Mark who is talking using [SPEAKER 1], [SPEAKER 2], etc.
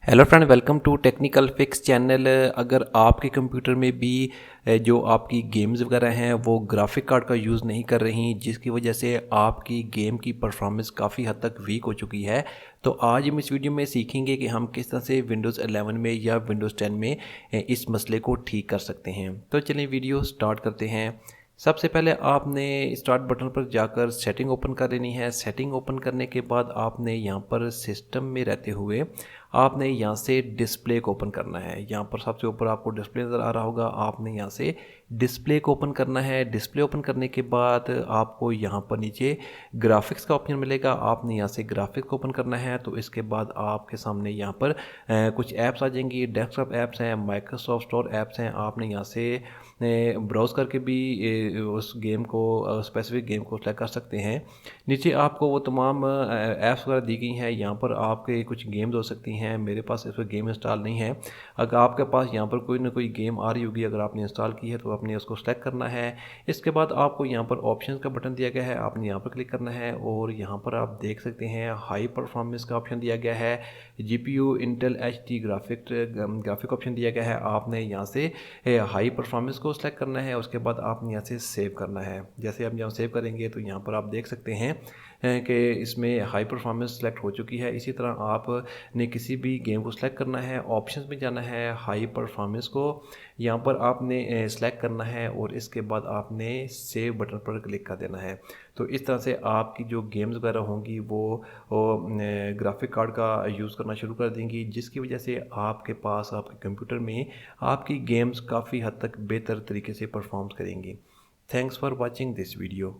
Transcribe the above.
[SPEAKER 1] Hello friend, welcome to technical fix channel. अगर आपके computer में भी जो आपकी गेम्स वगैरह हैं वो ग्राफिक कार्ड का यूज़ नहीं कर रही, जिसकी वजह से आपकी गेम की परफॉर्मेंस काफ़ी हद तक वीक हो चुकी है, तो आज हम इस वीडियो में सीखेंगे कि हम किस तरह से विंडोज़ 11 में या विंडोज़ 10 में इस मसले को ठीक कर सकते हैं। तो चलिए वीडियो स्टार्ट करते हैं। सबसे पहले आपने स्टार्ट बटन पर जाकर सेटिंग ओपन कर लेनी है। सेटिंग ओपन करने के बाद आपने यहाँ पर सिस्टम में रहते हुए आपने यहाँ से डिस्प्ले को ओपन करना है। यहाँ पर सबसे ऊपर आपको डिस्प्ले नज़र आ रहा होगा, आपने यहाँ से डिस्प्ले को ओपन करना है। डिस्प्ले ओपन करने के बाद आपको यहाँ पर नीचे ग्राफिक्स का ऑप्शन मिलेगा, आपने यहाँ से ग्राफिक्स को ओपन करना है। तो इसके बाद आपके सामने यहाँ पर कुछ ऐप्स आ जाएंगी, डेस्कटॉप ऐप्स हैं, माइक्रोसॉफ्ट स्टोर ऐप्स हैं। आपने यहाँ से ब्राउज़ करके भी उस गेम को, स्पेसिफिक गेम को सेलेक्ट कर सकते हैं। नीचे आपको वो तमाम ऐप्स वगैरह दी गई हैं। यहाँ पर आपके कुछ गेम्स हो सकती हैं। मेरे पास इस पर गेम इंस्टॉल नहीं है। अगर आपके पास यहाँ पर कोई ना कोई गेम आ रही होगी, अगर आपने इंस्टॉल की है तो आपने उसको सेलेक्ट करना है। इसके बाद आपको यहाँ पर ऑप्शन का बटन दिया गया है, आपने यहाँ पर क्लिक करना है और यहाँ पर आप देख सकते हैं हाई परफॉर्मेंस का ऑप्शन दिया गया है, GPU Intel HD graphic option दिया गया है। आपने यहाँ से हाई परफॉर्मेंस को सेलेक्ट करना है, उसके बाद आपने यहाँ से सेव करना है। जैसे आप यहाँ सेव करेंगे तो यहाँ पर आप देख सकते हैं कि इसमें हाई परफॉर्मेंस सेलेक्ट हो चुकी है। इसी तरह आपने किसी भी गेम को सेलेक्ट करना है, ऑप्शंस में जाना है, हाई परफॉर्मेंस को यहाँ पर आपने सेलेक्ट करना है और इसके बाद आपने सेव बटन पर क्लिक कर देना है। तो इस तरह से आपकी जो गेम्स वगैरह होंगी वो ग्राफिक कार्ड का यूज़ करना शुरू कर देंगी, जिसकी वजह से आपके पास आपके कंप्यूटर में आपकी गेम्स काफ़ी हद तक बेहतर तरीके से परफॉर्म करेंगी। Thanks for watching this video.